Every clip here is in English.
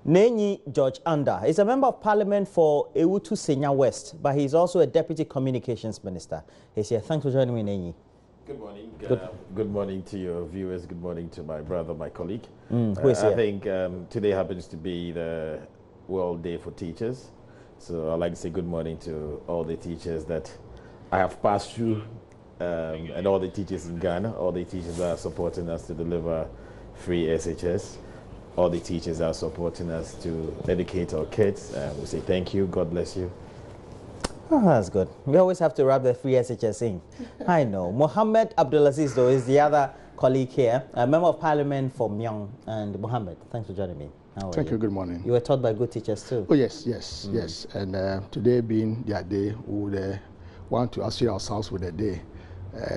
Nenyi George Anda is a member of parliament for Ewutu Senya West, but he's also a deputy communications minister. He's here. Thanks for joining me, Nenyi. Good morning. Good morning to your viewers. Good morning to my brother, my colleague. Who is here? I think today happens to be the World Day for Teachers. So I'd like to say good morning to all the teachers that I have passed through, and all the teachers in Ghana, all the teachers that are supporting us to deliver free SHS. All the teachers are supporting us to educate our kids. We say thank you, God bless you. Oh, that's good. We always have to wrap the free SHS in. I know. Mohammed Abdul Aziz, though, is the other colleague here, a member of parliament for Myong. And Mohammed, thanks for joining me. How are Thank you? you. Good morning. You were taught by good teachers too. Oh, yes. And today being their day, we would want to associate ourselves with the day.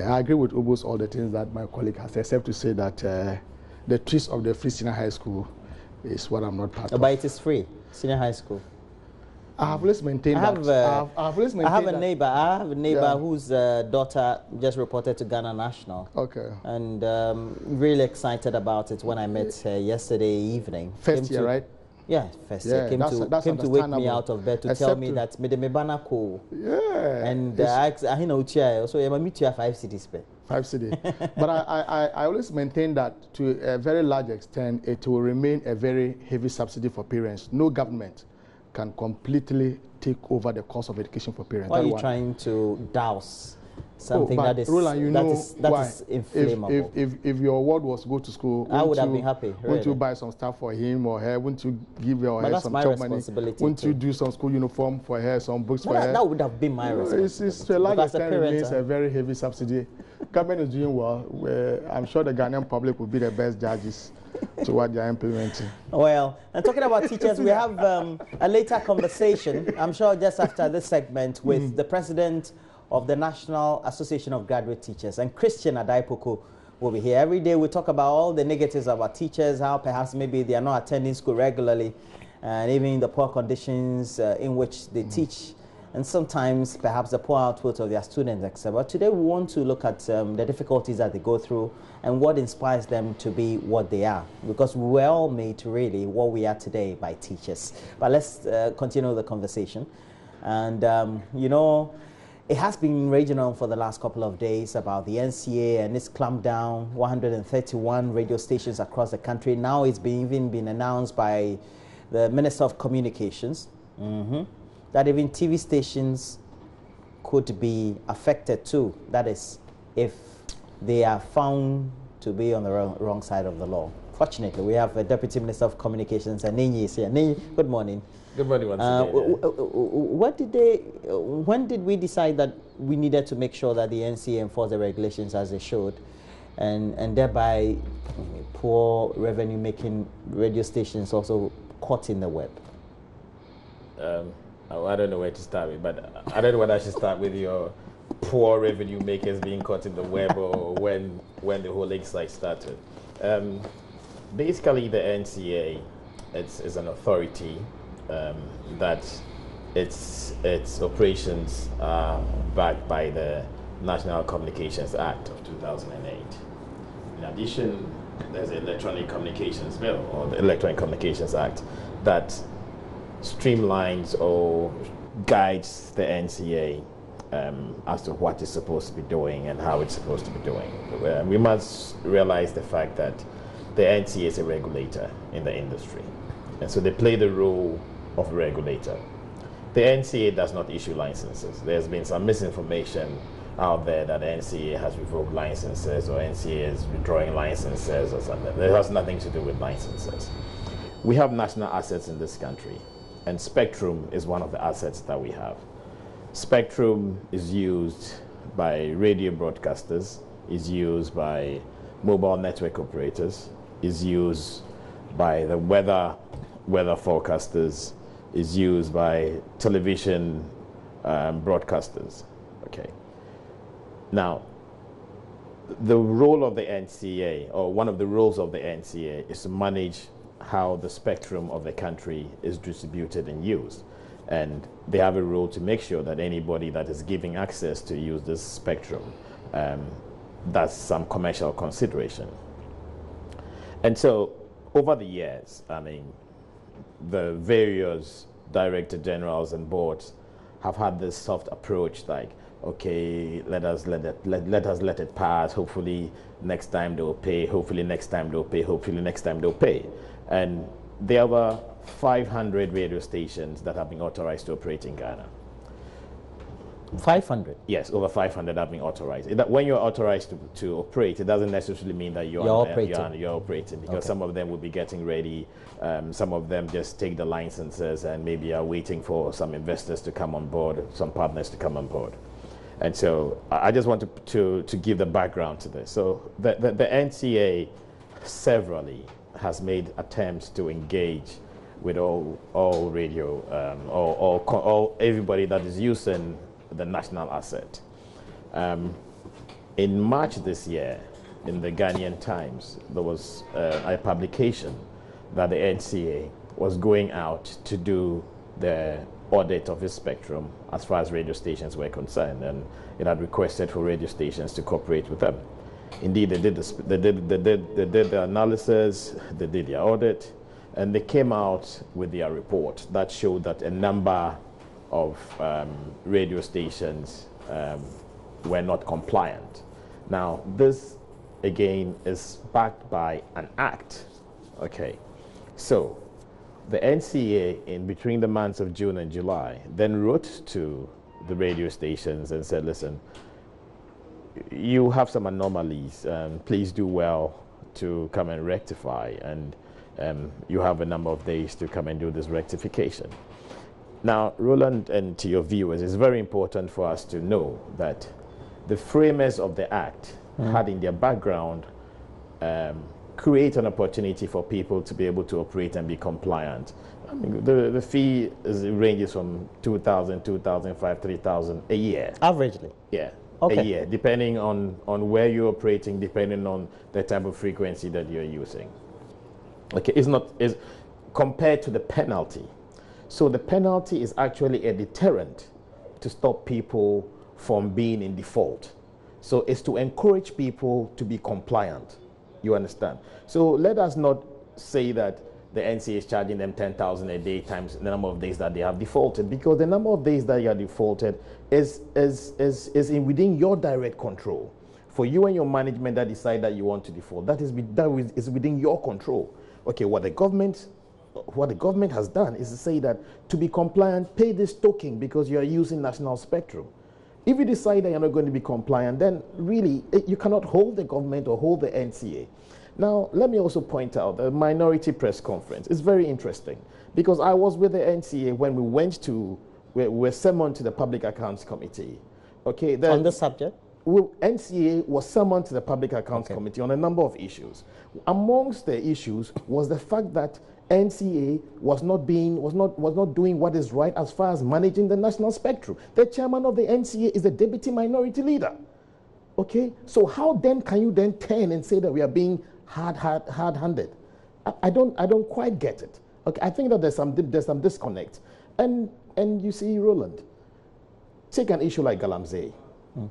I agree with almost all the things that my colleague has said, except to say that the trees of the free senior high school is what I'm not part of. But it is free, senior high school. I have always maintained that. I have a neighbor whose daughter just reported to Ghana National. Okay. And really excited about it when I met her yesterday evening. First year, right? Yeah, first year. Came to wake me out of bed to tell me that me bana cool. Yeah. And I know chair. So I meet you at 5 cities. 5 cities. But I always maintain that to a very large extent it will remain a very heavy subsidy for parents. No government can completely take over the cost of education for parents. Why are you trying to douse something that is inflammable? If your word was go to school, I would have been happy. Wouldn't you buy some stuff for him or her? Wouldn't you give your hair some job money? Wouldn't you do some school uniform for her, some books for her? That would have been my responsibility. It's to a large extent remains a very heavy subsidy. Government is doing well. I'm sure the Ghanaian public will be the best judges to what they are implementing. Well, and talking about teachers, we have a later conversation, I'm sure just after this segment, with the president of the National Association of Graduate Teachers, and Christian Adaipoko will be here. Every day we talk about all the negatives about teachers, how perhaps maybe they are not attending school regularly, and even the poor conditions in which they teach, and sometimes perhaps the poor output of their students, etc. But today we want to look at the difficulties that they go through and what inspires them to be what they are, because we were all made really what we are today by teachers. But let's continue the conversation. And you know, it has been raging on for the last couple of days about the NCA and its clampdown, 131 radio stations across the country. Now it's even been announced by the Minister of Communications that even TV stations could be affected too. That is, if they are found to be on the wrong side of the law. Fortunately, we have a Deputy Minister of Communications, and Nenyi is here. Nenyi, good morning. Good morning once again. When did we decide that we needed to make sure that the NCA enforced the regulations as they should, and thereby poor revenue-making radio stations also caught in the web? I don't know where to start with, but I don't know whether I should start with your poor revenue makers being caught in the web or when the whole exercise started. Basically, the NCA is an authority that its operations are backed by the National Communications Act of 2008. In addition, there's the Electronic Communications Bill, or the Electronic Communications Act, that streamlines or guides the NCA as to what it's supposed to be doing and how it's supposed to be doing. We must realize the fact that the NCA is a regulator in the industry, and so they play the role of a regulator. The NCA does not issue licenses. There's been some misinformation out there that NCA has revoked licenses or NCA is withdrawing licenses or something. It has nothing to do with licenses. We have national assets in this country, and spectrum is one of the assets that we have. Spectrum is used by radio broadcasters, is used by mobile network operators, is used by the weather forecasters, is used by television broadcasters. Okay. Now, the role of the NCA, or one of the roles of the NCA, is to manage how the spectrum of the country is distributed and used. And they have a role to make sure that anybody that is giving access to use this spectrum does some commercial consideration. And so over the years, I mean, the various director generals and boards have had this soft approach, like, okay, let us let it pass. Hopefully next time they'll pay. Hopefully next time they'll pay. Hopefully next time they'll pay. And there were 500 radio stations that have been authorized to operate in Ghana. 500? Yes, over 500 have been authorized. When you're authorized to operate, it doesn't necessarily mean that you're operating, because some of them will be getting ready. Some of them just take the licenses and maybe are waiting for some investors to come on board, some partners to come on board. And so I just want to give the background to this. So the NCA severally has made attempts to engage with all radio, all everybody that is using the national asset. In March this year, in the Ghanaian Times, there was a publication that the NCA was going out to do the audit of its spectrum as far as radio stations were concerned, and it had requested for radio stations to cooperate with them. Indeed, they did the analysis, they did their audit, and they came out with their report that showed that a number of radio stations were not compliant. Now, this again is backed by an act. Okay, so the NCA, in between the months of June and July, then wrote to the radio stations and said, listen, you have some anomalies, please do well to come and rectify, and you have a number of days to come and do this rectification. Now, Roland, and to your viewers, it's very important for us to know that the framers of the act had in their background create an opportunity for people to be able to operate and be compliant. I mean, the fee ranges from 2,000, 2,500, 3,000 a year. Averagely? Yeah, okay. A year, depending on where you're operating, depending on the type of frequency that you're using. Okay, it's compared to the penalty. So the penalty is actually a deterrent to stop people from being in default. So it's to encourage people to be compliant. You understand? So let us not say that the NCA is charging them 10,000 a day times the number of days that they have defaulted, because the number of days that you are defaulted is within your direct control. For you and your management that decide that you want to default, that is within your control. Okay, what the government has done is to say that to be compliant, pay this token because you are using national spectrum. If you decide that you're not going to be compliant, then really you cannot hold the government or hold the NCA. Now, let me also point out the minority press conference. It's very interesting because I was with the NCA when we were summoned to the Public Accounts Committee. Okay, on the subject? NCA was summoned to the Public Accounts Committee on a number of issues. Amongst the issues was the fact that NCA was not doing what is right as far as managing the national spectrum. The chairman of the NCA is the deputy minority leader. Okay, so how then can you then turn and say that we are being hard-handed? I don't quite get it. Okay, I think that there's some disconnect. And you see, Roland, take an issue like Galamsey.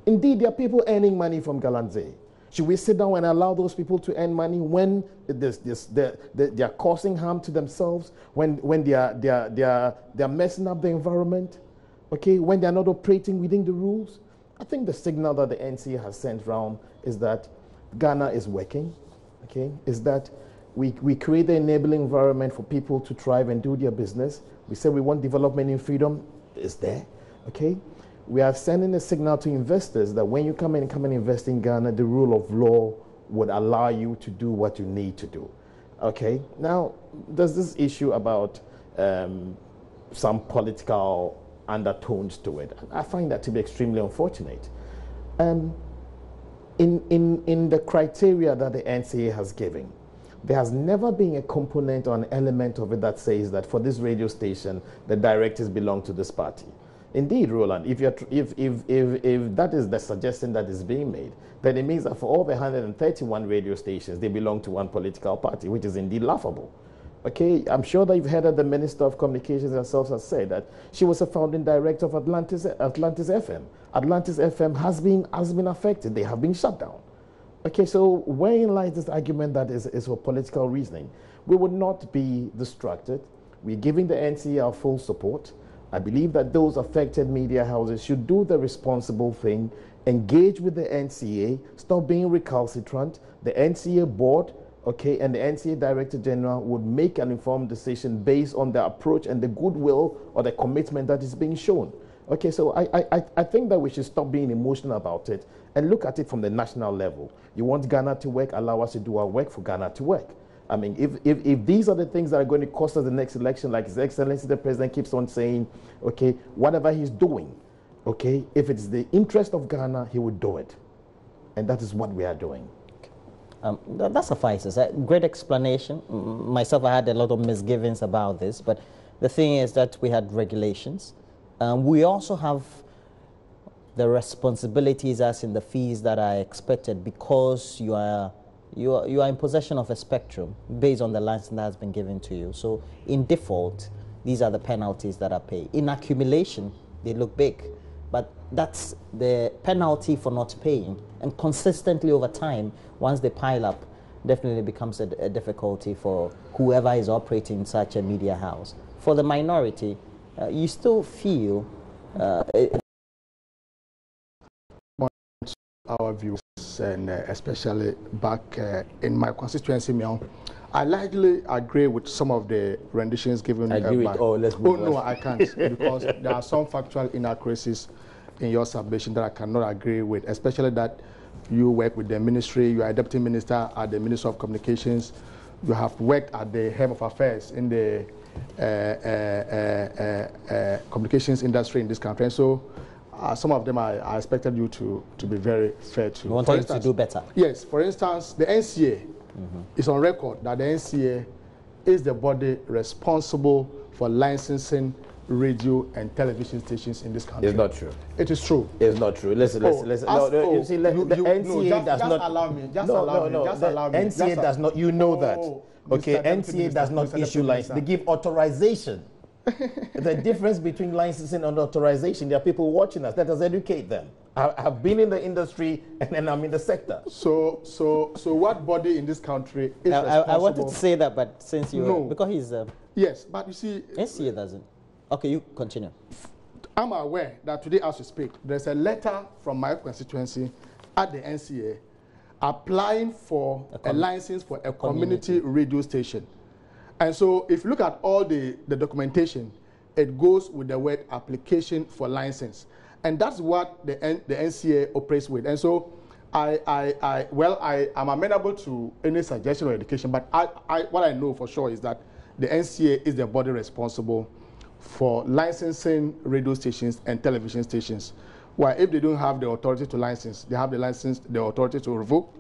Indeed, there are people earning money from Galamsey. Should we sit down and allow those people to earn money when they are causing harm to themselves, when they are messing up the environment, okay, when they are not operating within the rules? I think the signal that the NCA has sent round is that Ghana is working, okay, is that we create the enabling environment for people to thrive and do their business. We say we want development in freedom, it's there, okay? We are sending a signal to investors that when you come and invest in Ghana, the rule of law would allow you to do what you need to do. Okay, now there's this issue about some political undertones to it. I find that to be extremely unfortunate. In the criteria that the NCA has given, there has never been a component or an element of it that says that for this radio station, the directors belong to this party. Indeed, Roland, if that is the suggestion that is being made, then it means that for all the 131 radio stations, they belong to one political party, which is indeed laughable. Okay, I'm sure that you've heard that the Minister of Communications herself has said that she was a founding director of Atlantis FM. Atlantis FM has been affected. They have been shut down. Okay, so wherein lies this argument that is for political reasoning? We would not be distracted. We're giving the NCA our full support. I believe that those affected media houses should do the responsible thing, engage with the NCA, stop being recalcitrant. The NCA board, okay, and the NCA Director General would make an informed decision based on the approach and the goodwill or the commitment that is being shown. Okay, so I think that we should stop being emotional about it and look at it from the national level. You want Ghana to work, allow us to do our work for Ghana to work. I mean, if these are the things that are going to cost us the next election, like His Excellency the President keeps on saying, okay, whatever he's doing, okay, if it's the interest of Ghana, he would do it. And that is what we are doing. That suffices. Great explanation. Myself, I had a lot of misgivings about this, but the thing is that we had regulations. We also have the responsibilities as in the fees that are expected because you are in possession of a spectrum based on the license that has been given to you. So in default, these are the penalties that are paid. In accumulation, they look big, but that's the penalty for not paying. And consistently over time, once they pile up, definitely becomes a difficulty for whoever is operating such a media house. For the minority, you still feel our views, and especially back in my constituency, I largely agree with some of the renditions given. I agree with all. Let's move on. No, I can't because there are some factual inaccuracies in your submission that I cannot agree with, especially that you work with the ministry, you are a deputy minister at the Ministry of Communications, you have worked at the Head of Affairs in the communications industry in this country. And so some of them I expected you to be very fair to. You wanted to do better? Yes. For instance, the NCA is on record that the NCA is the body responsible for licensing radio and television stations in this country. It's not true. It is true. It's not true. Listen. You see, the NCA does not allow me. Just no, allow no, me. no. Just The allow me. NCA does not. You know that. Okay, NCA does not issue license. They give authorization. The difference between licensing and authorization, there are people watching us. Let us educate them. I've been in the industry and I'm in the sector. So what body in this country is responsible? I wanted to say that, but since you no. Because he's yes, but you see, NCA doesn't. Okay, you continue. I'm aware that today, as we speak, there's a letter from my constituency at the NCA applying for a license for a community radio station. And so if you look at all the documentation, it goes with the word application for license. And that's what the NCA operates with. And so I'm amenable to any suggestion or education, but what I know for sure is that the NCA is the body responsible for licensing radio stations and television stations. Why, if they don't have the authority to license, they have the authority to revoke.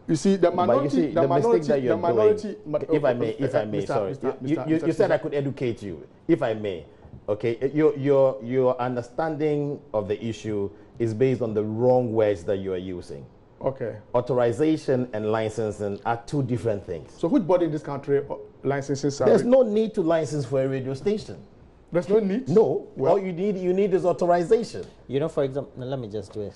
You see, the minority, if I may, sorry. You said I could educate you. If I may, okay, your understanding of the issue is based on the wrong words that you are using. Okay. Authorization and licensing are two different things. So which body in this country licenses? There's no need to license for a radio station. There's no need? No. Well, all you need is authorization. You know, for example, let me just do it.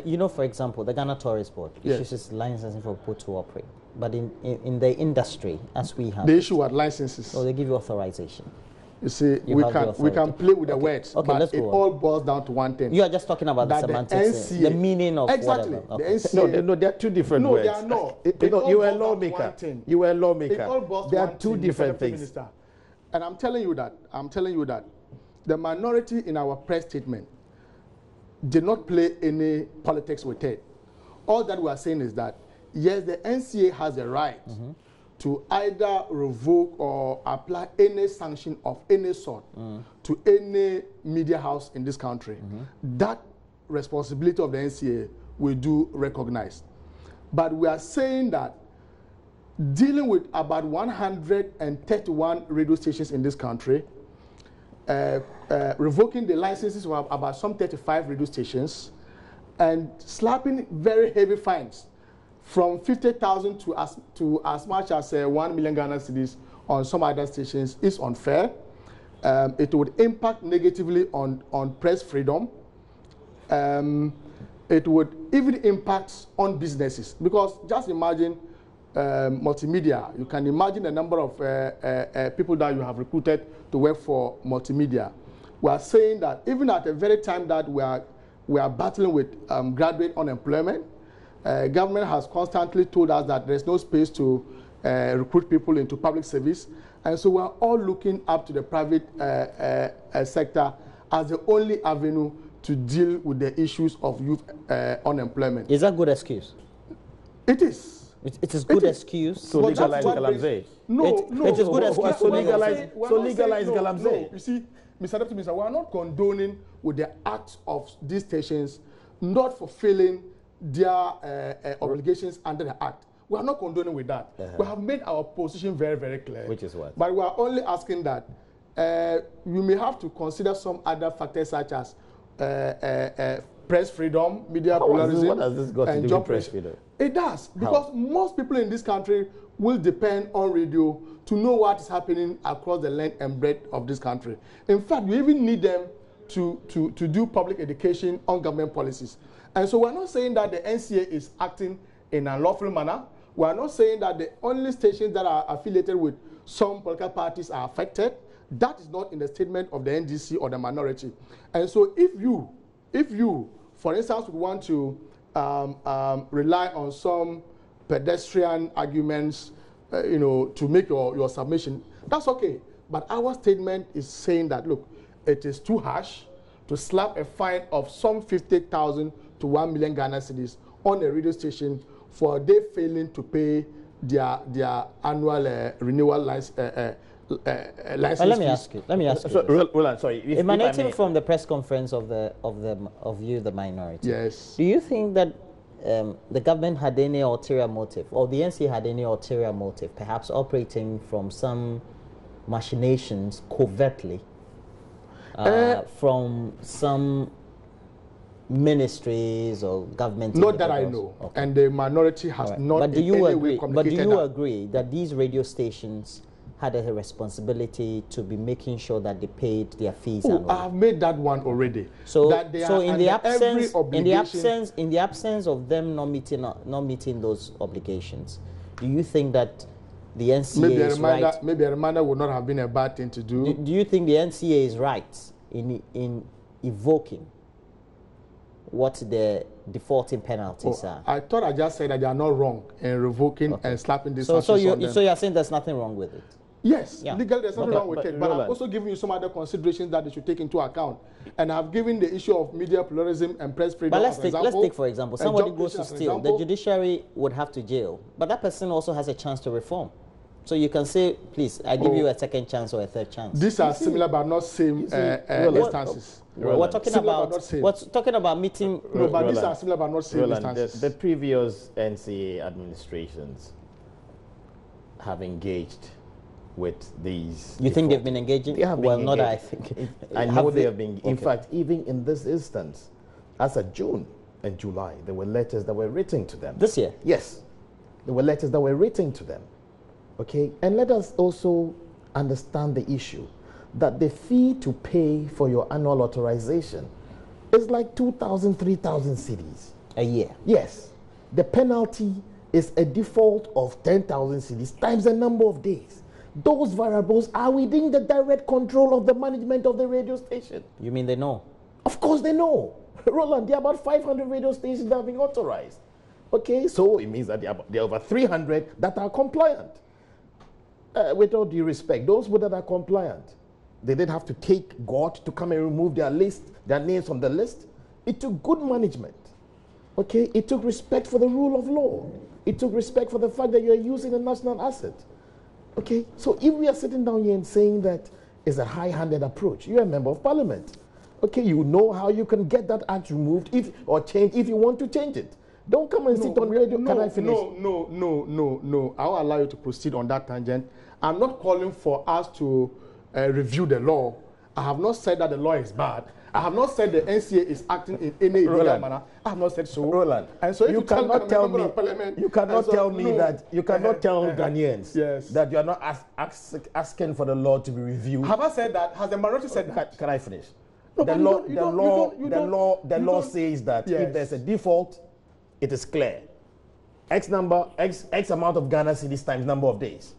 You know, for example, the Ghana Tourist Board issues licensing for people to operate. But in the industry, as we have... They issue what licenses? So they give you authorization. You see, we can play with the words, but it all boils down to one thing. You are just talking about the semantics, the meaning of exactly. whatever. Okay. The NCA, no, they are two different words. No, they are not. You were a lawmaker. It all boils There are one two thing, different things. Minister. And I'm telling you that the minority in our press statement did not play any politics with it. All that we are saying is that, yes, the NCA has a right to either revoke or apply any sanction of any sort to any media house in this country. That responsibility of the NCA we do recognize. But we are saying that dealing with about 131 radio stations in this country, revoking the licenses of about some 35 radio stations, and slapping very heavy fines from 50,000 to as much as 1 million Ghana cedis on some other stations is unfair. It would impact negatively on press freedom. It would even impact on businesses, because just imagine multimedia, you can imagine the number of people that you have recruited to work for multimedia. We are saying that even at the very time that we are battling with graduate unemployment, government has constantly told us that there's no space to recruit people into public service, and so we are all looking up to the private sector as the only avenue to deal with the issues of youth unemployment. Is that a good excuse? It is. It is good excuse. So legalize Galamsey. No, it is good excuse. So legalize Galamsey. No, you see, Mr. Deputy Minister, we are not condoning with the acts of these stations not fulfilling their obligations under the act. We are not condoning with that. We have made our position very, very clear. Which is what? But we are only asking that we may have to consider some other factors such as press freedom, media pluralism, what has this got to do with press freedom? It does, because most people in this country will depend on radio to know what is happening across the length and breadth of this country. In fact, we even need them to do public education on government policies. And so we're not saying that the NCA is acting in an unlawful manner. We're not saying that the only stations that are affiliated with some political parties are affected. That is not in the statement of the NDC or the minority. And so if you, for instance, would want to rely on some pedestrian arguments, to make your submission, that's okay. But our statement is saying that, look, it is too harsh to slap a fine of some 50,000 to 1 million Ghana cedis on a radio station for they failing to pay their annual renewal license. Let me ask you. Roland, sorry. Emanating from the press conference of you, the minority. Yes. Do you think that the government had any ulterior motive, or the NCA had any ulterior motive, perhaps operating from some machinations covertly from some ministries or government? Not that I know, okay. And the minority has not. But do you agree? But do you agree that these radio stations had a responsibility to be making sure that they paid their fees? I have made that one already. So, in the absence of them not meeting those obligations, do you think that the NCA is right? Maybe a reminder would not have been a bad thing to do. Do you think the NCA is right in evoking what the defaulting penalties are? I thought I just said that they are not wrong in revoking and slapping this. So you're saying there's nothing wrong with it? Yes, legally there's nothing wrong with it, but I'm also giving you some other considerations that they should take into account. And I've given the issue of media pluralism and press freedom. But let's take for example, somebody goes to steal, the judiciary would have to jail, but that person also has a chance to reform. So you can say, please, I give you a second chance or a third chance. These are similar but not same instances. We're talking about meeting. No, but these are similar but not same instances. The previous NCA administrations have engaged with these. You think they've been engaging? They have been engaged. Not I think. I know they have been. Okay. In fact, even in this instance, as of June and July, there were letters that were written to them. This year? Yes. There were letters that were written to them. Okay? And let us also understand the issue that the fee to pay for your annual authorization is like 2,000, 3,000 cedis. A year? Yes. The penalty is a default of 10,000 cedis times the number of days. Those variables are within the direct control of the management of the radio station. You mean they know? Of course they know. Roland, there are about 500 radio stations that have been authorized. Okay, so it means that there are over 300 that are compliant. With all due respect, those that are compliant, they didn't have to take God to come and remove their names from the list. It took good management. Okay, it took respect for the rule of law. It took respect for the fact that you are using a national asset. Okay, so if we are sitting down here and saying that is a high-handed approach, you're a member of parliament. Okay, you know how you can get that act removed or changed if you want to change it. Don't come and sit on radio. Can I finish? No. I'll allow you to proceed on that tangent. I'm not calling for us to review the law. I have not said that the law is bad. I have not said the NCA is acting in any illegal manner. I have not said so. Roland, and so you cannot tell me that you cannot tell Ghanaians that you are not asking for the law to be reviewed. Have I said that? Has the minority said that? Can I finish? The law says that if there's a default, it is clear. X amount of Ghana cedis times number of days.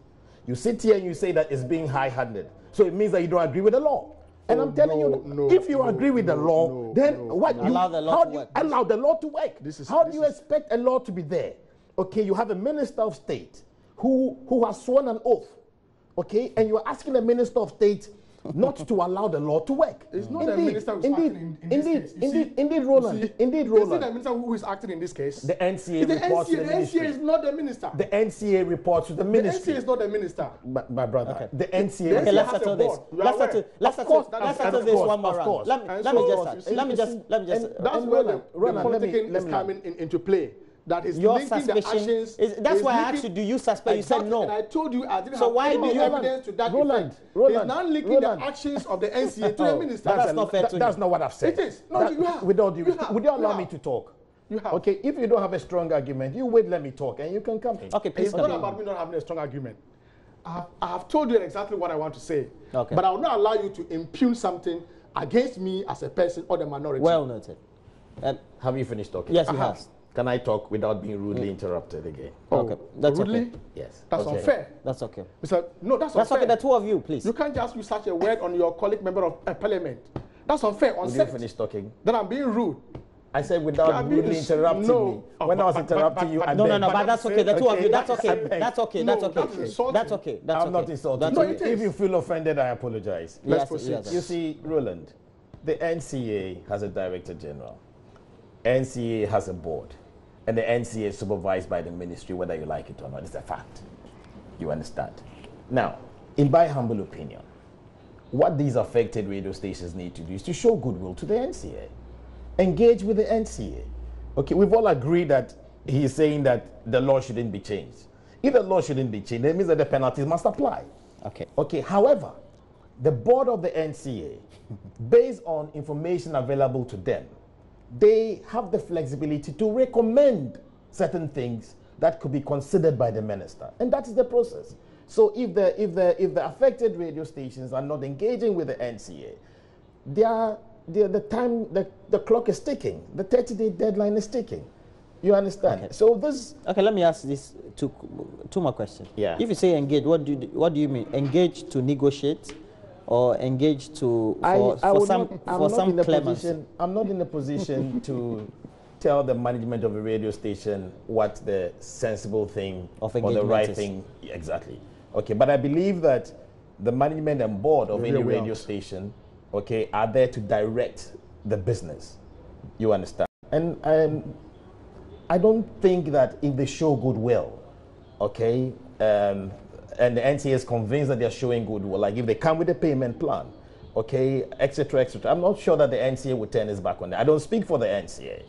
You sit here and you say that it's being high-handed. So it means that you don't agree with the law. And I'm telling you, if you agree with the law, then what? Allow the law to work. Allow the law to work. How do you expect a law to be there? Okay, you have a minister of state who has sworn an oath, okay, and you're asking the minister of state not to allow the law to work. It's not the minister who's acting in this case. Indeed, Roland. Indeed, Roland. Is it the minister who is acting in this case? The NCA reports to the ministry. The NCA is not the minister. The NCA reports to the ministry. The NCA is not the minister. My brother, okay. The NCA. Okay, let's settle this. Let's settle this one more round. Let me just. That's where the politicking is coming into play. That is your linking suspicion. The actions. That's why I asked you, do you suspect? You said no. And I told you I didn't so have why any do you evidence to that effect. It's now linking the actions of the NCA to the minister. That's not fair to That's not what I've said. It is. No, you have. With all due respect, would you allow me to talk? You have. Okay, if you don't have a strong argument, you wait, let me talk, and you can come in. Okay, please. It's not about me not having a strong argument. I have told you exactly what I want to say. Okay. But I will not allow you to impugn something against me as a person or the minority. Well noted. Have you finished talking? Yes, you have. Can I talk without being rudely interrupted again? Okay, that's rudely? okay. Yes. That's unfair. That's okay. No, that's unfair. Okay, the two of you, please. You can't just use such a word on your colleague member of parliament. That's unfair. Did you finish talking? Then I'm being rude. I said without rudely interrupting me. When I was interrupting you, I no, but that's okay. The two of you, that's okay. That's okay. That's okay. That's okay. I'm not insulting. No, it is. If you feel offended, I apologize. Let's proceed. You see, Roland, the NCA has a director general. NCA has a board. And the NCA is supervised by the ministry, whether you like it or not. It's a fact. You understand? Now, in my humble opinion, what these affected radio stations need to do is to show goodwill to the NCA. Engage with the NCA. Okay, we've all agreed that he is saying that the law shouldn't be changed. If the law shouldn't be changed, that means that the penalties must apply. Okay. Okay, however, the board of the NCA, based on information available to them, they have the flexibility to recommend certain things that could be considered by the minister, and that is the process. So if the affected radio stations are not engaging with the NCA, the clock is ticking. The 30-day deadline is ticking. You understand? Okay. So this. Okay, let me ask this two more questions. Yeah. If you say engage, what do you mean? Engage to negotiate, or engage to for some clemency? I'm not in a position to tell the management of a radio station what the sensible thing or the right thing exactly. Okay, but I believe that the management and board of any radio station, okay, are there to direct the business. You understand? And I don't think that if they show goodwill, okay, and the NCA is convinced that they're showing goodwill, like if they come with a payment plan, okay, etc., etc. I'm not sure that the NCA would turn its back on that. I don't speak for the NCA,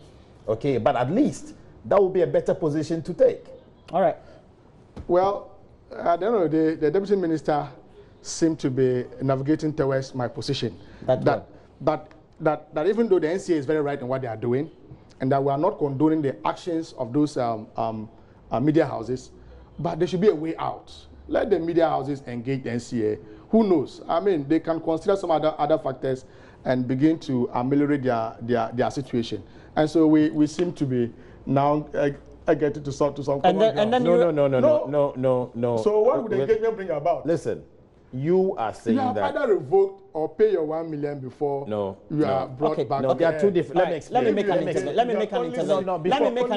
okay, but at least that would be a better position to take. All right. Well, at the end of the day, the deputy minister seemed to be navigating towards my position. That even though the NCA is very right in what they are doing, and that we are not condoning the actions of those media houses, but there should be a way out. Let the media houses engage the NCA. Who knows? I mean, they can consider some other factors and begin to ameliorate their situation. And so we seem to be now getting to some common ground. No. So what would the engagement bring about? Listen, you are saying you have that either revoked or pay your 1 million before you are brought back. No, they are two different. Let me make an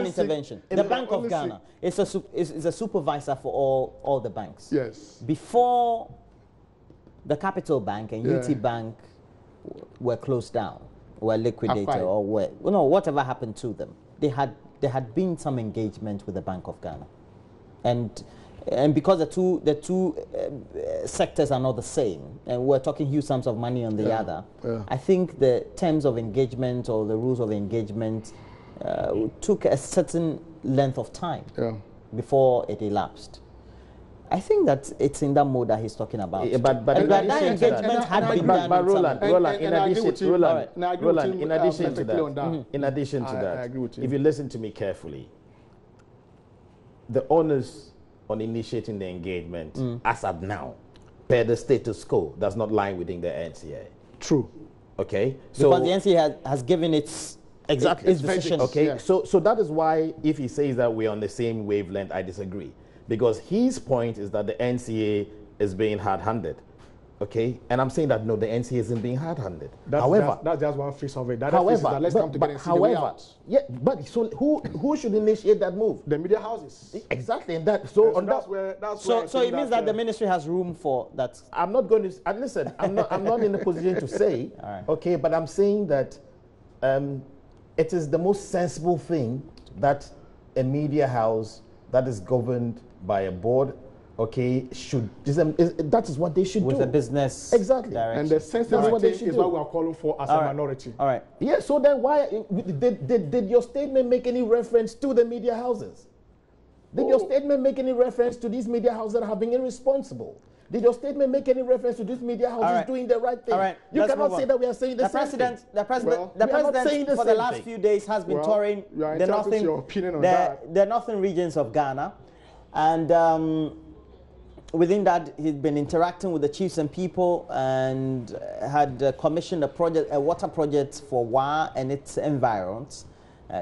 intervention. The Bank of Ghana is a supervisor for all the banks. Yes. Before the Capital Bank and UT Bank were closed down, were liquidated, or whatever happened to them, there had been some engagement with the Bank of Ghana, and because the two sectors are not the same, and we're talking huge sums of money on the other, I think the terms of engagement or the rules of engagement took a certain length of time before it elapsed. I think that it's in that mode that he's talking about. But that engagement had been done. But Roland, in addition to that, if you listen to me carefully, the onus on initiating the engagement, as of now, per the status quo, does not lie within the NCA. True. Okay? Because the NCA has given its Exactly. His decision. Okay, Yeah. so that is why if he says that we're on the same wavelength, I disagree. Because his point is that the NCA is being hard-handed. Okay, and I'm saying that no, the NCA isn't being hard-handed. However, that's just one face of it. however, let's come together and see the way out. yeah, but so who should initiate that move? The media houses. Exactly, and that so on that's that. where that's So, where I so think it means that the ministry has room for that. I'm not going to listen. I'm not in a position to say. Right. Okay, but I'm saying that it is the most sensible thing that a media house that is governed by a board, okay, should that is what they should With do. the business Exactly. direction. And the sensible what they thing should is do. what we are calling for as All a right. minority. All right. Yeah. So then, why did your statement make any reference to the media houses? Did your statement make any reference to these media houses that have been irresponsible? Did your statement make any reference to these media houses right. doing the right thing? All right. You Let's cannot move say on. that we are saying the same president, thing. the president, Well, the we are not saying president the for the same last thing. few days has been Well, touring you are the entitled to northern, your opinion on that. the northern regions of Ghana, and within that he's been interacting with the chiefs and people, and had commissioned a water project for Wa and its environs,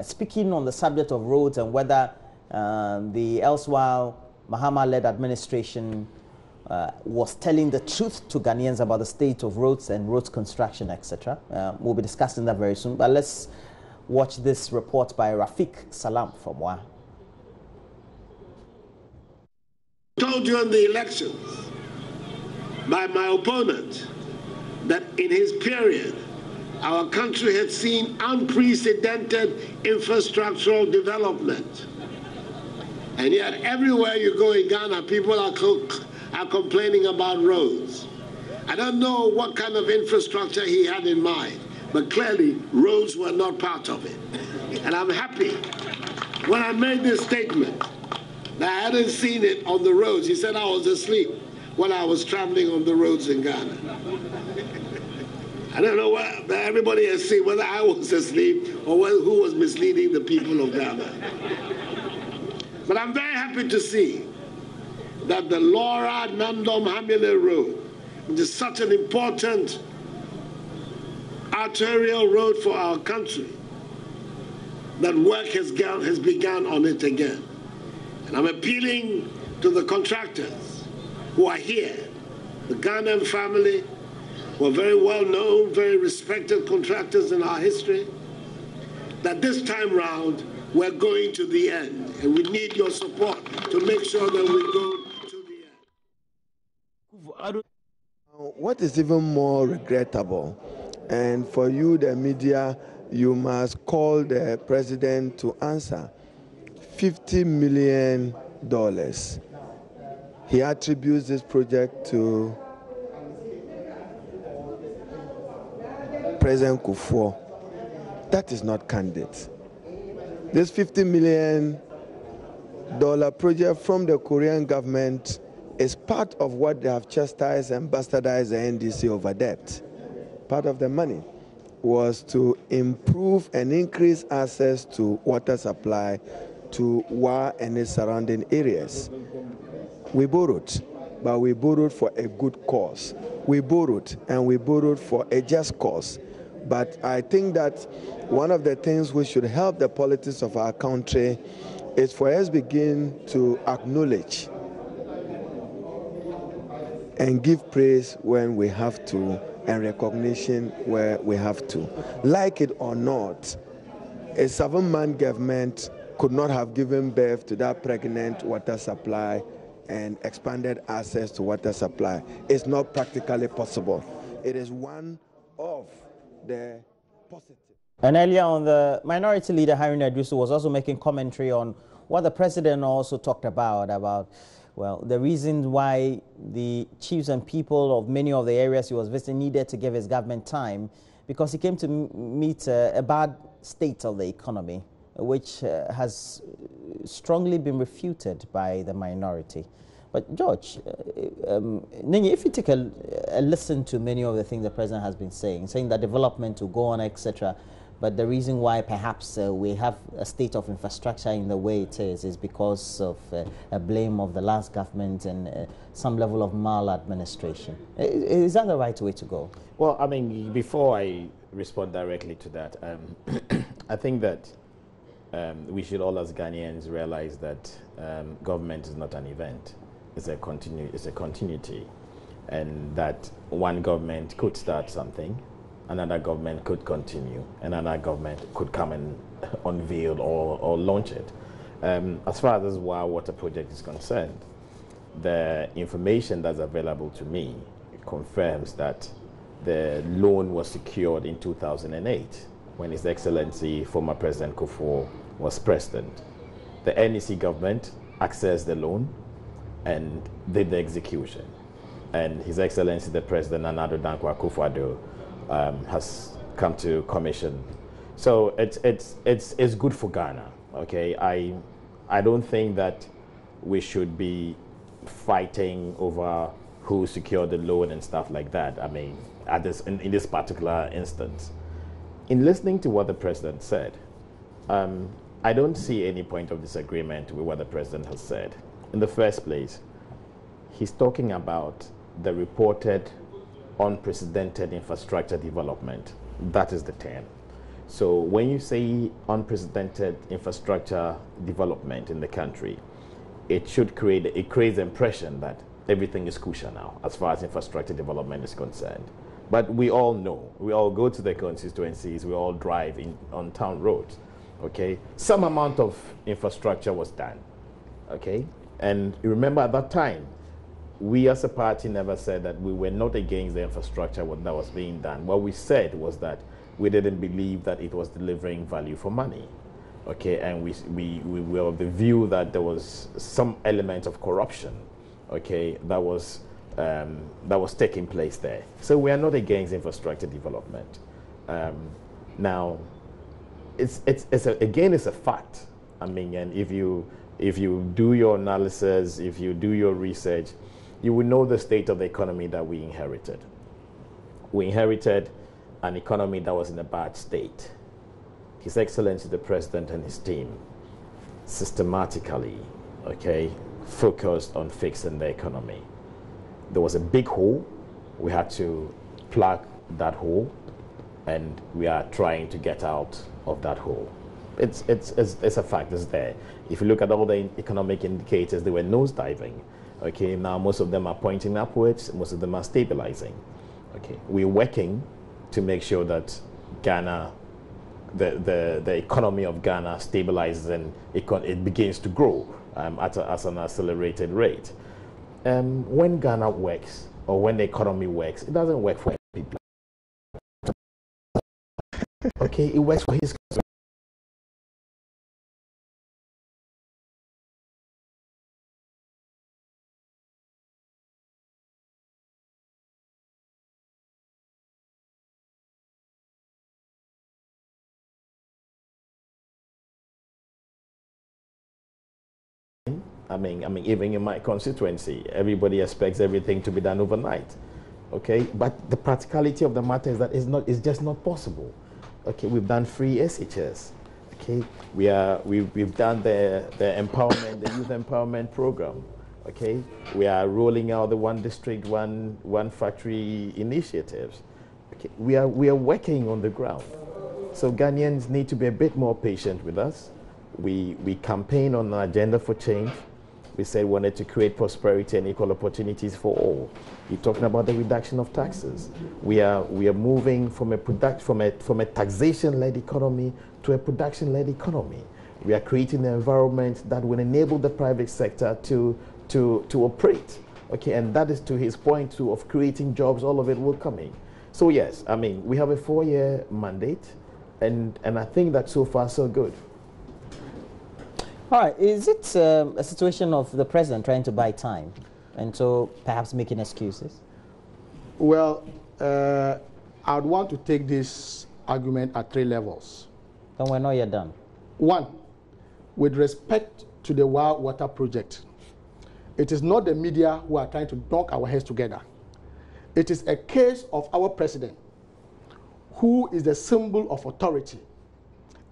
speaking on the subject of roads and whether the elsewhile Mahama-led administration was telling the truth to Ghanaians about the state of roads and roads construction, etc. We'll be discussing that very soon. But let's watch this report by Rafiq Salams from Wa. Told you in the elections by my opponent that in his period, our country had seen unprecedented infrastructural development. And yet everywhere you go in Ghana, people are complaining about roads. I don't know what kind of infrastructure he had in mind, but clearly roads were not part of it. And I'm happy when I made this statement that I hadn't seen it on the roads. He said I was asleep when I was traveling on the roads in Ghana. I don't know what everybody has seen, whether I was asleep or who was misleading the people of Ghana. But I'm very happy to see that the Laura Nandom Hamile Road, which is such an important arterial road for our country, that work has begun on it again. And I'm appealing to the contractors who are here, the Ghanaian family, who are very well known, very respected contractors in our history, that this time round, we're going to the end. And we need your support to make sure that we go to the end. What is even more regrettable, and for you, the media, you must call the president to answer. $50 million. He attributes this project to President Kufuor. That is not candid. This $50 million project from the Korean government is part of what they have chastised and bastardized the NDC over debt. Part of the money was to improve and increase access to water supply to Wa and its surrounding areas. We borrowed, but we borrowed for a good cause. We borrowed, and we borrowed for a just cause. But I think that one of the things which should help the politics of our country is for us begin to acknowledge and give praise when we have to, and recognition where we have to. Like it or not, a 7-man government could not have given birth to that pregnant water supply and expanded access to water supply. It's not practically possible. It is one of the positive. And earlier on, the minority leader, Haruna Idrisu, was also making commentary on what the president also talked about, well, the reason why the chiefs and people of many of the areas he was visiting needed to give his government time, because he came to meet a bad state of the economy, which has strongly been refuted by the minority. But George, if you take a listen to many of the things the president has been saying that development will go on, etc., but the reason why perhaps we have a state of infrastructure in the way it is because of a blame of the last government and some level of maladministration. Is that the right way to go? Well, I mean, before I respond directly to that, I think that we should all as Ghanaians realize that government is not an event. It's a continuity. And that one government could start something, another government could continue, and another government could come and unveil or launch it. As far as this WA Water project is concerned, the information that's available to me confirms that the loan was secured in 2008 when His Excellency former President Kufuor was president. The NEC government accessed the loan and did the execution. And His Excellency the President Nana Dankwa Akufo-Addo has come to commission. So it's good for Ghana. Okay, I don't think that we should be fighting over who secured the loan and stuff like that. I mean, in this particular instance, in listening to what the president said, I don't see any point of disagreement with what the president has said. In the first place, he's talking about the reported unprecedented infrastructure development. That is the term. So when you say unprecedented infrastructure development in the country, it creates the impression that everything is kosher now as far as infrastructure development is concerned. But we all know, we all go to the constituencies, we all drive on town roads, okay? Some amount of infrastructure was done, okay? And you remember at that time, we as a party never said that we were not against the infrastructure that was being done. What we said was that we didn't believe that it was delivering value for money, okay? And we were of the view that there was some element of corruption, okay, that was taking place there. So we are not against infrastructure development. Now, it's a fact. I mean, and if you do your analysis, if you do your research, you will know the state of the economy that we inherited. We inherited an economy that was in a bad state. His Excellency the President and his team systematically, okay, focused on fixing the economy. There was a big hole. We had to plug that hole, and we are trying to get out of that hole. It's a fact. It's there. If you look at all the economic indicators, they were nosediving. Okay, now most of them are pointing upwards. Most of them are stabilizing. Okay, we're working to make sure that Ghana, the economy of Ghana stabilizes and it begins to grow at an accelerated rate. When Ghana works, or when the economy works, it doesn't work for people. Okay, it works for his customers. I mean, even in my constituency, everybody expects everything to be done overnight. Okay, but the practicality of the matter is that it's just not possible. Okay, we've done free SHS. Okay, we've done the empowerment, the youth empowerment program. Okay, we are rolling out the one district, one factory initiatives. Okay, we are working on the ground. So Ghanaians need to be a bit more patient with us. We campaign on an agenda for change. We said we wanted to create prosperity and equal opportunities for all. You're talking about the reduction of taxes. We are moving from a taxation-led economy to a production-led economy. We are creating an environment that will enable the private sector to operate. Okay, and that is to his point too of creating jobs. All of it will come in. So yes, I mean we have a 4-year mandate, and I think that so far so good. All right, is it a situation of the president trying to buy time and so perhaps making excuses? Well, I would want to take this argument at 3 levels. Then we're not yet done. 1, with respect to the WA Water project, it is not the media who are trying to knock our heads together. It is a case of our president, who is the symbol of authority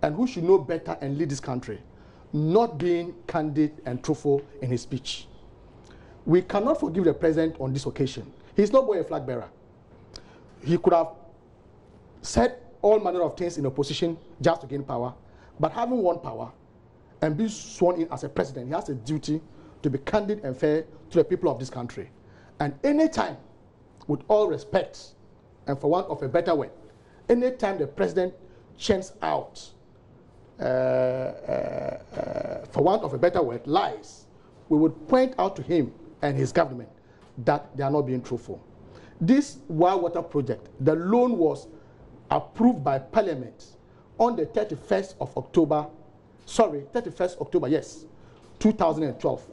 and who should know better and lead this country, not being candid and truthful in his speech. We cannot forgive the president on this occasion. He's not a flag bearer. He could have said all manner of things in opposition just to gain power. But having won power and being sworn in as a president, he has a duty to be candid and fair to the people of this country. And anytime, with all respect, and for want of a better word, anytime the president chants out, for want of a better word, lies, we would point out to him and his government that they are not being truthful. This wild water project, the loan was approved by Parliament on the 31st October, 2012.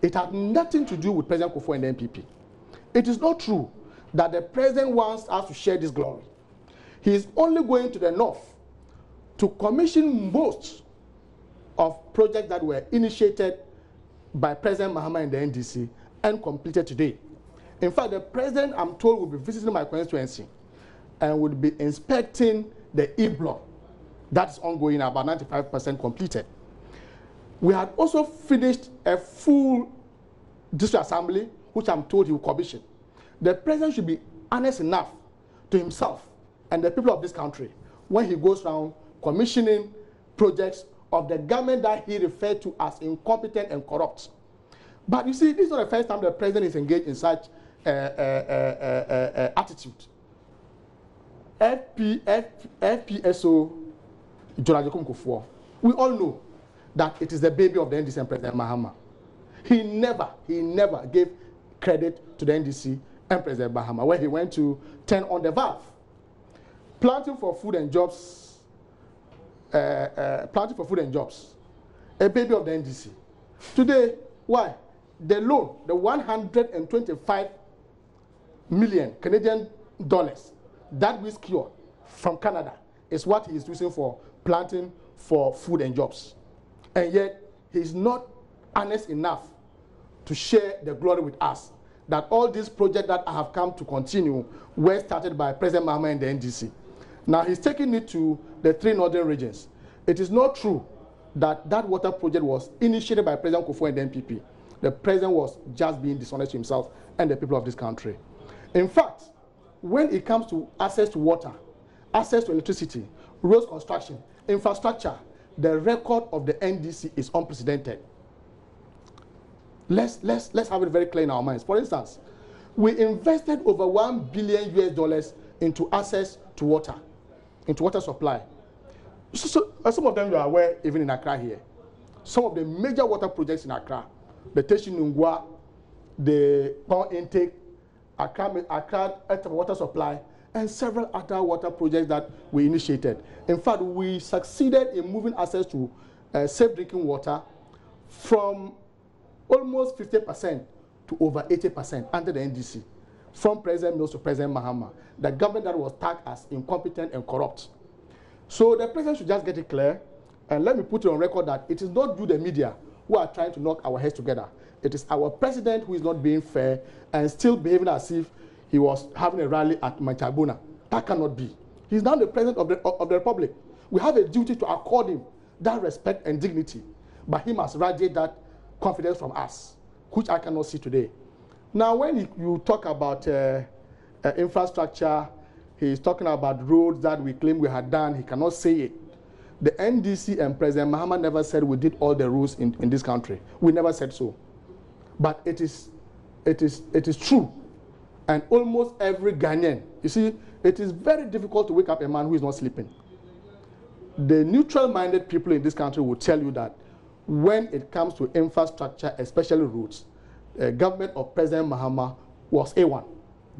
It had nothing to do with President Kufuor and the NPP. It is not true that the president wants us to share this glory. He is only going to the north to commission most of projects that were initiated by President Mahama and the NDC and completed today. In fact, the president, I'm told, will be visiting my constituency and will be inspecting the E-block that is ongoing, about 95% completed. We had also finished a full district assembly, which I'm told he will commission. The president should be honest enough to himself and the people of this country when he goes around commissioning projects of the government that he referred to as incompetent and corrupt. But you see, this is not the first time the president is engaged in such attitude. FPSO Jonathan Kufuor, we all know that it is the baby of the NDC and President Mahama. He never gave credit to the NDC and President Mahama when he went to turn on the valve. Planting for food and jobs, a baby of the NDC. Today, why? The loan, the 125 million Canadian dollars that we secured from Canada is what he is using for planting for food and jobs. And yet, he is not honest enough to share the glory with us that all these projects that have come to continue were started by President Mahama and the NDC. Now, he's taking it to the 3 northern regions. It is not true that that water project was initiated by President Kufuor and the NPP. The president was just being dishonest to himself and the people of this country. In fact, when it comes to access to water, access to electricity, roads construction, infrastructure, the record of the NDC is unprecedented. Let's have it very clear in our minds. For instance, we invested over $1 billion into access to water, into water supply. So some of them you are aware, even in Accra here. Some of the major water projects in Accra, the Teshinungwa, the power intake, Accra water supply, and several other water projects that we initiated. In fact, we succeeded in moving access to safe drinking water from almost 50% to over 80% under the NDC, from President Mills to President Mahama, the government that was tagged as incompetent and corrupt. So the president should just get it clear, and let me put it on record that it is not you, the media, who are trying to knock our heads together. It is our president who is not being fair and still behaving as if he was having a rally at Manchabuna. That cannot be. He's now the president of the Republic. We have a duty to accord him that respect and dignity, but he must radiate that confidence from us, which I cannot see today. Now, when you talk about infrastructure, he's talking about roads that we claim we had done. He cannot say it. The NDC and President Mahama never said we did all the roads in this country. We never said so. But it is true. And almost every Ghanaian, you see, it is very difficult to wake up a man who is not sleeping. The neutral-minded people in this country will tell you that when it comes to infrastructure, especially roads, the government of President Mahama was A1.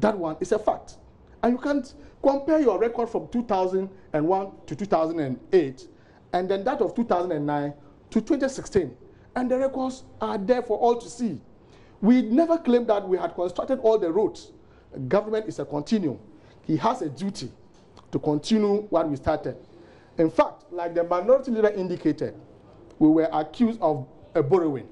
That one is a fact. And you can't compare your record from 2001 to 2008 and then that of 2009 to 2016. And the records are there for all to see. We never claimed that we had constructed all the roads. Government is a continuum. He has a duty to continue what we started. In fact, like the minority leader indicated, we were accused of borrowing.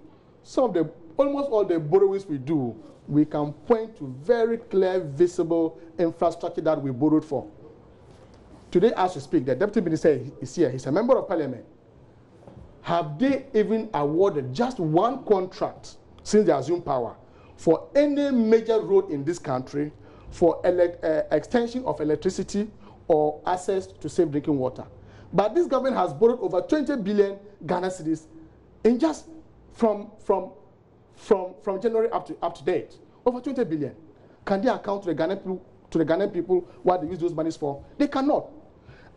Almost all the borrowings we do, we can point to very clear, visible infrastructure that we borrowed for. Today, as we speak, the deputy minister is here. He's a member of parliament. Have they even awarded just one contract since they assumed power for any major road in this country, for extension of electricity or access to safe drinking water. But this government has borrowed over 20 billion Ghana cedis in just from January up to date. Over 20 billion. Can they account to the Ghanaian people what they use those monies for? They cannot.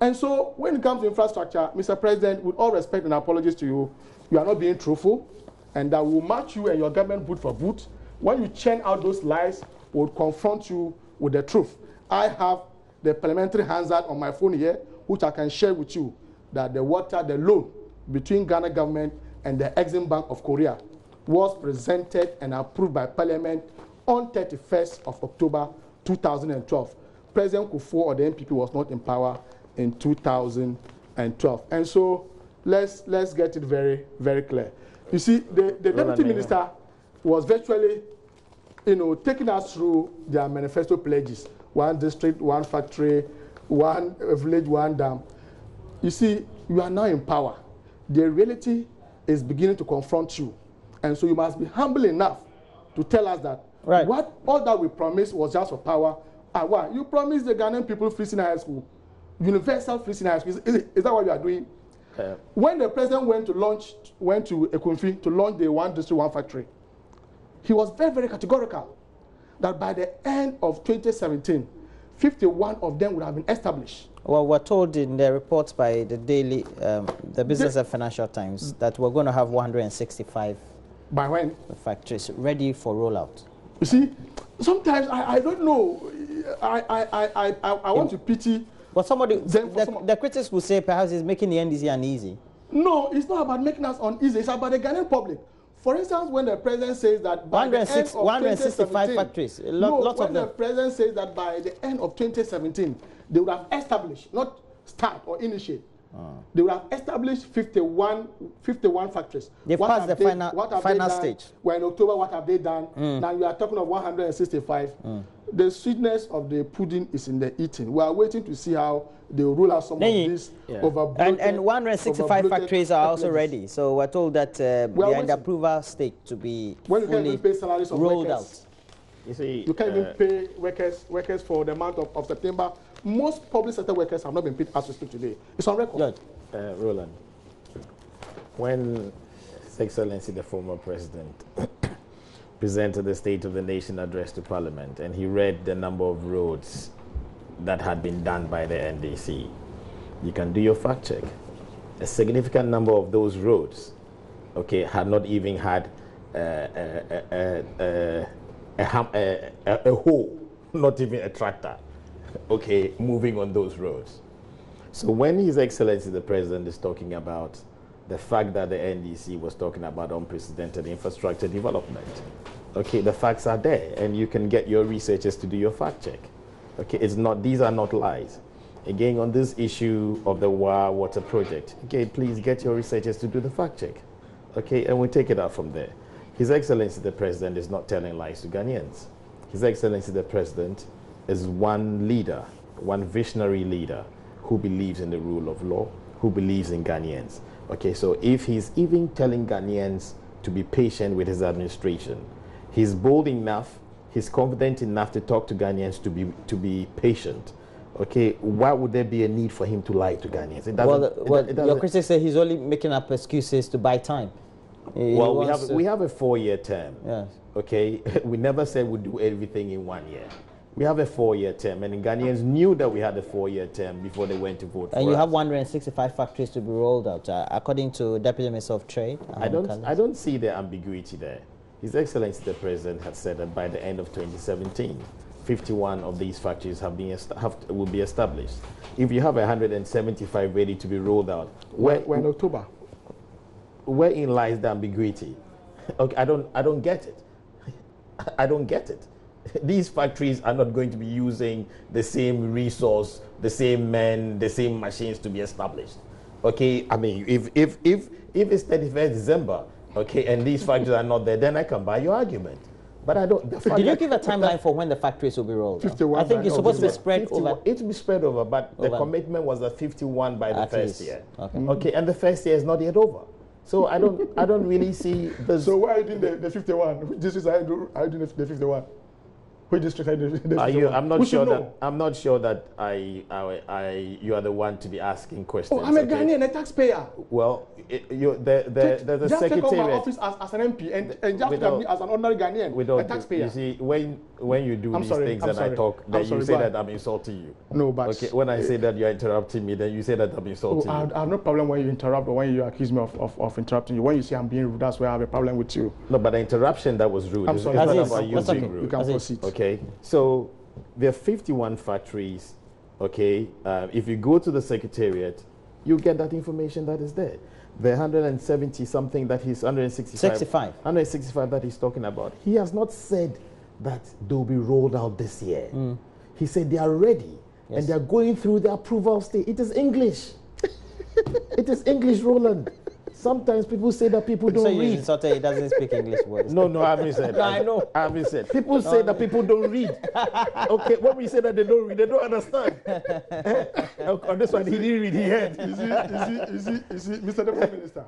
And so when it comes to infrastructure, Mr. President, with all respect and apologies to you, you are not being truthful, and that will match you and your government boot for boot. When you churn out those lies, we'll confront you with the truth. I have the parliamentary Hansard on my phone here, which I can share with you, that the loan between Ghana government and the Exim Bank of Korea was presented and approved by Parliament on 31st of October 2012. President Kufuor or the NPP was not in power in 2012. And so let's get it very, very clear. You see, the deputy minister was virtually, taking us through their manifesto pledges. One district, one factory, one village, one dam. You see, you are now in power. The reality is beginning to confront you. And so you must be humble enough to tell us that what all that we promised was just for power. Why? You promised the Ghanaian people free senior high school, universal free senior high school. Is that what you are doing? When the president went to Ekunfi to launch the one district, one factory, he was very, very categorical that by the end of 2017, 51 of them would have been established. Well, we're told in the reports by the daily, the Business and Financial Times, that we're going to have 165 by when? Factories ready for rollout. You see, sometimes I don't know. I want to pity. But the critics will say perhaps it's making the NDC uneasy. No, it's not about making us uneasy. It's about the Ghanaian public. For instance, when the president says that by the end of 165 factories, lots of them. When the president says that by the end of 2017, they would have established, not start or initiate, they would have established 51 factories. They've passed the final stage. We're in October, what have they done? Now you are talking of 165. The sweetness of the pudding is in the eating. We are waiting to see how they will roll out some of these overbloated. And 165 factories are also ready. So we're told that they are in the approval state to be fully rolled out. You see, you can't even pay workers for the month of September. Most public sector workers have not been paid as we speak today. It's on record. Roland, when His Excellency the former president presented the State of the Nation address to Parliament, and he read the number of roads that had been done by the NDC, you can do your fact check. A significant number of those roads, had not even had a hoe, not even a tractor, moving on those roads. So when His Excellency the President is talking about the fact that the NDC was talking about unprecedented infrastructure development, the facts are there, and you can get your researchers to do your fact check. These are not lies. Again, on this issue of the water project, please get your researchers to do the fact check. And we take it out from there. His Excellency the President is not telling lies to Ghanaians. His Excellency the President is one leader, one visionary leader who believes in the rule of law, who believes in Ghanaians. So if he's even telling Ghanaians to be patient with his administration, he's bold enough, he's confident enough to talk to Ghanaians to be patient. Why would there be a need for him to lie to Ghanaians? Your critics say he's only making up excuses to buy time. Well, we have a 4-year term. Yes. We never said we'd do everything in 1 year. We have a 4-year term, and Ghanaians knew that we had a 4-year term before they went to vote for us. And you have 165 factories to be rolled out, according to Deputy Minister of Trade. I don't see the ambiguity there. His Excellency the President had said that by the end of 2017, 51 of these factories will be established. If you have 175 ready to be rolled out, we're in October. Wherein lies the ambiguity? I don't get it. I don't get it. These factories are not going to be using the same resource, the same men, the same machines to be established. I mean, if it's 31st December, and these factories are not there, then I can buy your argument. But I don't. Did you give a timeline for when the factories will be rolled out? I think it's supposed to be spread over. It will be spread over, but the commitment was at 51 by the first year. And the first year is not yet over. So I don't really see the. So why are you doing the 51? This is how you doing the 51. Which district Are you? I'm not sure that. Know. I'm not sure that you are the one to be asking questions. Oh, I'm a Ghanaian, a taxpayer. Well, there's a just secretariat. Take over my office as an MP and just look at me as an ordinary Ghanaian, a taxpayer. You see, when you do these things and I talk, then you say that I'm insulting you. No, but okay, when I say that you're interrupting me, then you say that I'm insulting you. I have no problem when you interrupt or when you accuse me of interrupting you. When you say I'm being rude, that's where I have a problem with you. No, but the interruption that was rude. I'm sorry. It's not about you being rude. You can proceed. Okay, so there are 51 factories. Okay, if you go to the secretariat, you get that information that is there. The 170 something that he's 165 that he's talking about. He has not said that they'll be rolled out this year. He said they are ready and they are going through the approval stage. It is English. It is English, Roland. Sometimes people say that people don't read. So he doesn't speak English words. No, I haven't said. No, I know. I haven't said. People say that people don't read. Okay, when we say that they don't read, they don't understand. On this one, he didn't read. He heard. You see, Mr. Deputy Minister.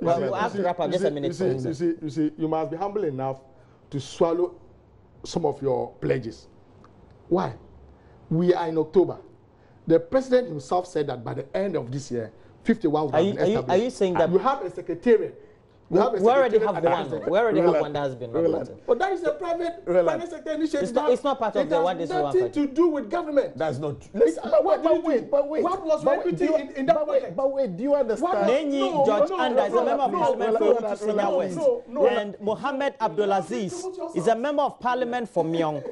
Well, we'll have to wrap up just a minute. You see, you must be humble enough to swallow some of your pledges. Why? We are in October. The president himself said that by the end of this year, 51 would have been established. Are you saying that you have a secretariat? We already have one. We already have one that has been nominated. But that is a private sector initiative. It's not part of the one this one. It has nothing to do with government. That's not true. But wait. What was your equity in that project? But wait, do you understand? Nenyi George Anda is a member of parliament for Utu Senior West. And Mohammed Abdul Aziz is a member of parliament for Myong.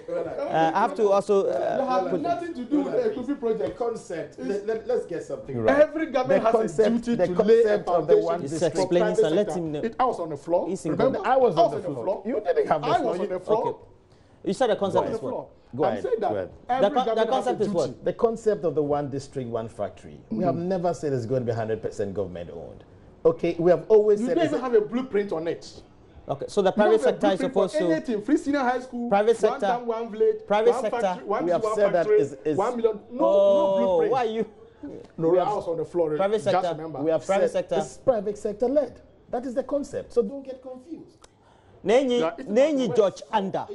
I have to also... have nothing to do with the equity project. Concept. Let's get something right. Every government has a duty to lay a foundation. He's explaining, so let him know. I was on the floor. Remember, I was on the floor. You didn't have the floor. I was on the floor. Okay. You said the concept is what? Go ahead. The concept is what? The concept of the one district, one factory. We have never said it's going to be 100% government owned. Okay, we have always said... You don't even have a blueprint on it. Okay, so the private sector is supposed to... Anything, free senior high school, private sector, one town, one village, private one sector, factory, one we have said factory, that is 1 million. No blueprint. Why you... No, I was on the floor. Private sector. Just remember. We have private said sector. it's private sector led. That is the concept. So don't get confused. Nenyi George Anda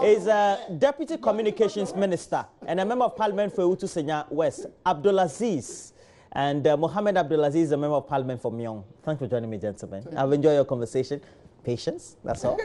is a Deputy Communications Minister and a Member of Parliament for Utu Senior West. Abdul Aziz and Mohammed Abdul Aziz is a Member of Parliament for Myong. Thanks for joining me, gentlemen. I've enjoyed your conversation. Patience, that's all.